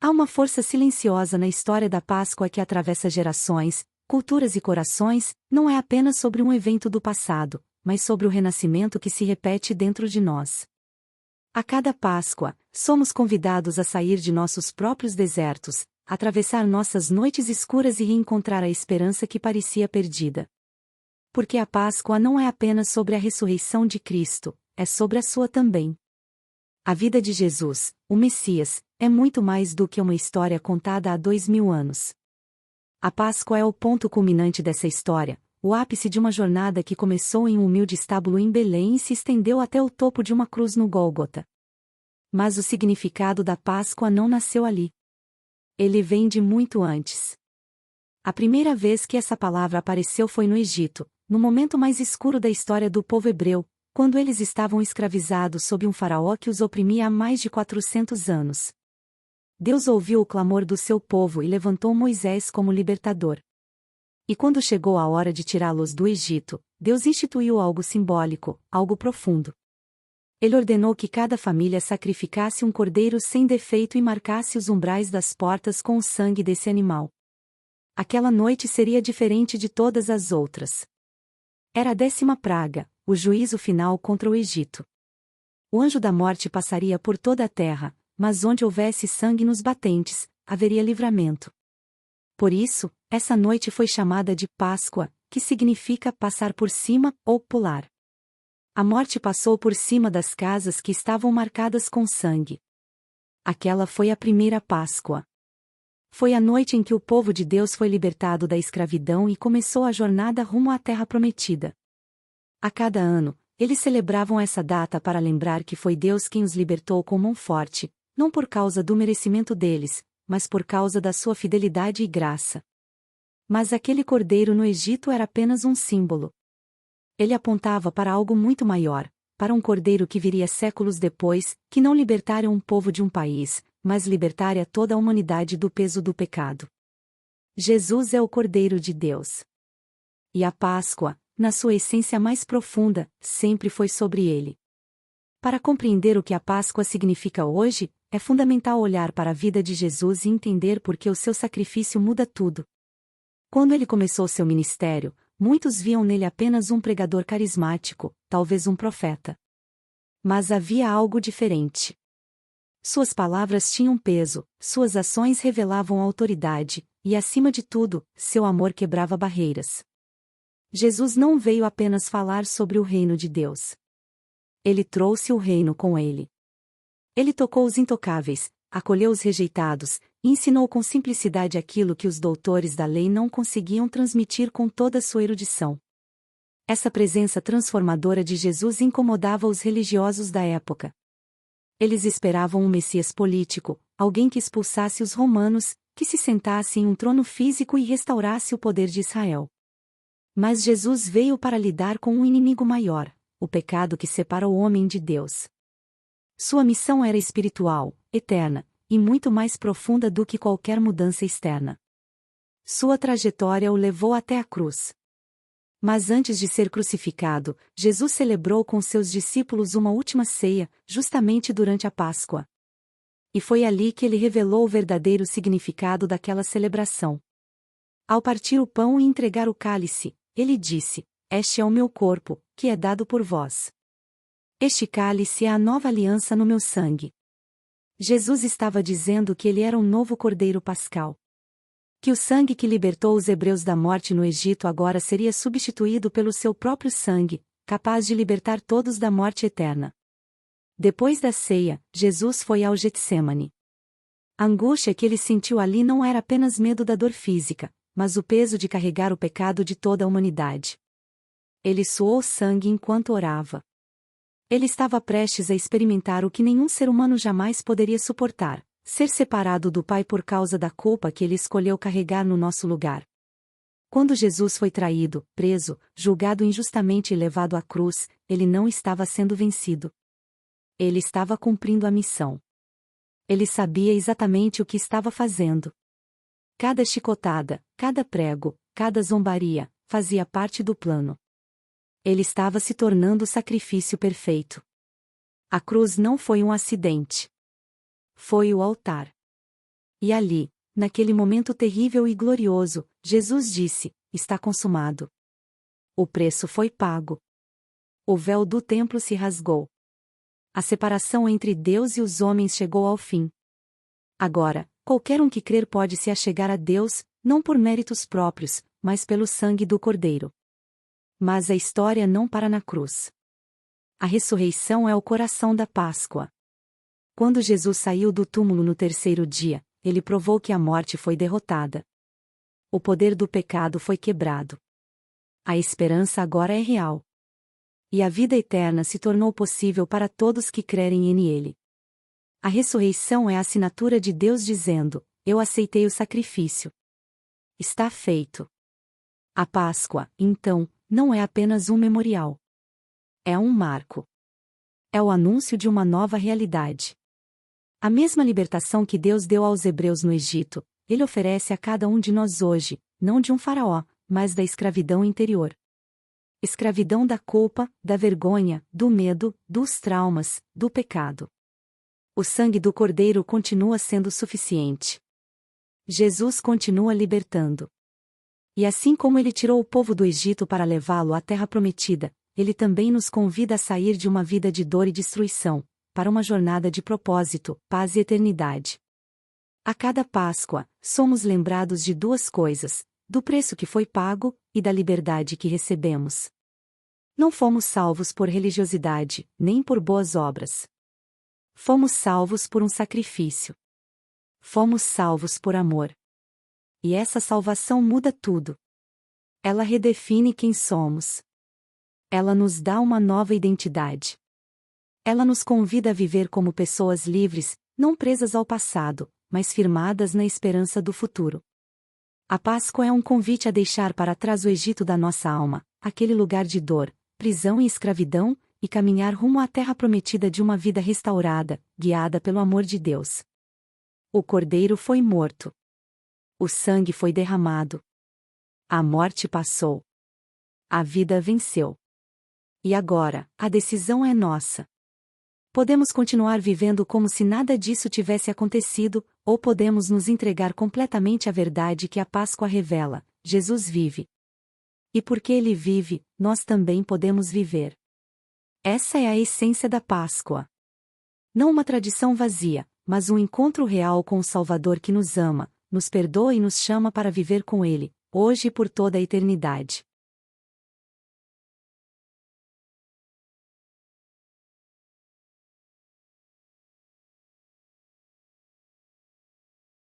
Há uma força silenciosa na história da Páscoa que atravessa gerações, culturas e corações, não é apenas sobre um evento do passado, mas sobre o renascimento que se repete dentro de nós. A cada Páscoa, somos convidados a sair de nossos próprios desertos, atravessar nossas noites escuras e reencontrar a esperança que parecia perdida. Porque a Páscoa não é apenas sobre a ressurreição de Cristo, é sobre a sua também. A vida de Jesus, o Messias, é muito mais do que uma história contada há 2000 anos. A Páscoa é o ponto culminante dessa história, o ápice de uma jornada que começou em um humilde estábulo em Belém e se estendeu até o topo de uma cruz no Gólgota. Mas o significado da Páscoa não nasceu ali. Ele vem de muito antes. A primeira vez que essa palavra apareceu foi no Egito, no momento mais escuro da história do povo hebreu, quando eles estavam escravizados sob um faraó que os oprimia há mais de 400 anos. Deus ouviu o clamor do seu povo e levantou Moisés como libertador. E quando chegou a hora de tirá-los do Egito, Deus instituiu algo simbólico, algo profundo. Ele ordenou que cada família sacrificasse um cordeiro sem defeito e marcasse os umbrais das portas com o sangue desse animal. Aquela noite seria diferente de todas as outras. Era a 10ª praga, o juízo final contra o Egito. O anjo da morte passaria por toda a terra, mas onde houvesse sangue nos batentes, haveria livramento. Por isso, essa noite foi chamada de Páscoa, que significa passar por cima ou pular. A morte passou por cima das casas que estavam marcadas com sangue. Aquela foi a primeira Páscoa. Foi a noite em que o povo de Deus foi libertado da escravidão e começou a jornada rumo à Terra Prometida. A cada ano, eles celebravam essa data para lembrar que foi Deus quem os libertou com mão forte, não por causa do merecimento deles, mas por causa da sua fidelidade e graça. Mas aquele cordeiro no Egito era apenas um símbolo. Ele apontava para algo muito maior, para um cordeiro que viria séculos depois, que não libertaria um povo de um país, mas libertaria toda a humanidade do peso do pecado. Jesus é o Cordeiro de Deus. E a Páscoa, na sua essência mais profunda, sempre foi sobre ele. Para compreender o que a Páscoa significa hoje, é fundamental olhar para a vida de Jesus e entender por que o seu sacrifício muda tudo. Quando ele começou seu ministério, muitos viam nele apenas um pregador carismático, talvez um profeta. Mas havia algo diferente. Suas palavras tinham peso, suas ações revelavam autoridade, e acima de tudo, seu amor quebrava barreiras. Jesus não veio apenas falar sobre o reino de Deus. Ele trouxe o reino com ele. Ele tocou os intocáveis, acolheu os rejeitados, e ensinou com simplicidade aquilo que os doutores da lei não conseguiam transmitir com toda a sua erudição. Essa presença transformadora de Jesus incomodava os religiosos da época. Eles esperavam um Messias político, alguém que expulsasse os romanos, que se sentasse em um trono físico e restaurasse o poder de Israel. Mas Jesus veio para lidar com um inimigo maior, o pecado que separa o homem de Deus. Sua missão era espiritual, eterna, e muito mais profunda do que qualquer mudança externa. Sua trajetória o levou até a cruz. Mas antes de ser crucificado, Jesus celebrou com seus discípulos uma última ceia, justamente durante a Páscoa. E foi ali que ele revelou o verdadeiro significado daquela celebração. Ao partir o pão e entregar o cálice, ele disse: "Este é o meu corpo, que é dado por vós. Este cálice é a nova aliança no meu sangue." Jesus estava dizendo que ele era um novo Cordeiro Pascal. Que o sangue que libertou os hebreus da morte no Egito agora seria substituído pelo seu próprio sangue, capaz de libertar todos da morte eterna. Depois da ceia, Jesus foi ao Getsêmani. A angústia que ele sentiu ali não era apenas medo da dor física, mas o peso de carregar o pecado de toda a humanidade. Ele suou sangue enquanto orava. Ele estava prestes a experimentar o que nenhum ser humano jamais poderia suportar: ser separado do Pai por causa da culpa que ele escolheu carregar no nosso lugar. Quando Jesus foi traído, preso, julgado injustamente e levado à cruz, ele não estava sendo vencido. Ele estava cumprindo a missão. Ele sabia exatamente o que estava fazendo. Cada chicotada, cada prego, cada zombaria, fazia parte do plano. Ele estava se tornando o sacrifício perfeito. A cruz não foi um acidente. Foi o altar. E ali, naquele momento terrível e glorioso, Jesus disse: está consumado. O preço foi pago. O véu do templo se rasgou. A separação entre Deus e os homens chegou ao fim. Agora, qualquer um que crer pode se achegar a Deus, não por méritos próprios, mas pelo sangue do Cordeiro. Mas a história não para na cruz. A ressurreição é o coração da Páscoa. Quando Jesus saiu do túmulo no terceiro dia, ele provou que a morte foi derrotada. O poder do pecado foi quebrado. A esperança agora é real. E a vida eterna se tornou possível para todos que crerem nele. A ressurreição é a assinatura de Deus dizendo: eu aceitei o sacrifício. Está feito. A Páscoa, então, não é apenas um memorial. É um marco. É o anúncio de uma nova realidade. A mesma libertação que Deus deu aos hebreus no Egito, Ele oferece a cada um de nós hoje, não de um faraó, mas da escravidão interior. Escravidão da culpa, da vergonha, do medo, dos traumas, do pecado. O sangue do Cordeiro continua sendo suficiente. Jesus continua libertando. E assim como Ele tirou o povo do Egito para levá-lo à terra prometida, Ele também nos convida a sair de uma vida de dor e destruição, para uma jornada de propósito, paz e eternidade. A cada Páscoa, somos lembrados de duas coisas: do preço que foi pago, e da liberdade que recebemos. Não fomos salvos por religiosidade, nem por boas obras. Fomos salvos por um sacrifício. Fomos salvos por amor. E essa salvação muda tudo. Ela redefine quem somos. Ela nos dá uma nova identidade. Ela nos convida a viver como pessoas livres, não presas ao passado, mas firmadas na esperança do futuro. A Páscoa é um convite a deixar para trás o Egito da nossa alma, aquele lugar de dor, prisão e escravidão, e caminhar rumo à terra prometida de uma vida restaurada, guiada pelo amor de Deus. O Cordeiro foi morto. O sangue foi derramado. A morte passou. A vida venceu. E agora, a decisão é nossa. Podemos continuar vivendo como se nada disso tivesse acontecido, ou podemos nos entregar completamente à verdade que a Páscoa revela: Jesus vive. E porque Ele vive, nós também podemos viver. Essa é a essência da Páscoa. Não uma tradição vazia, mas um encontro real com o Salvador que nos ama, nos perdoa e nos chama para viver com Ele, hoje e por toda a eternidade.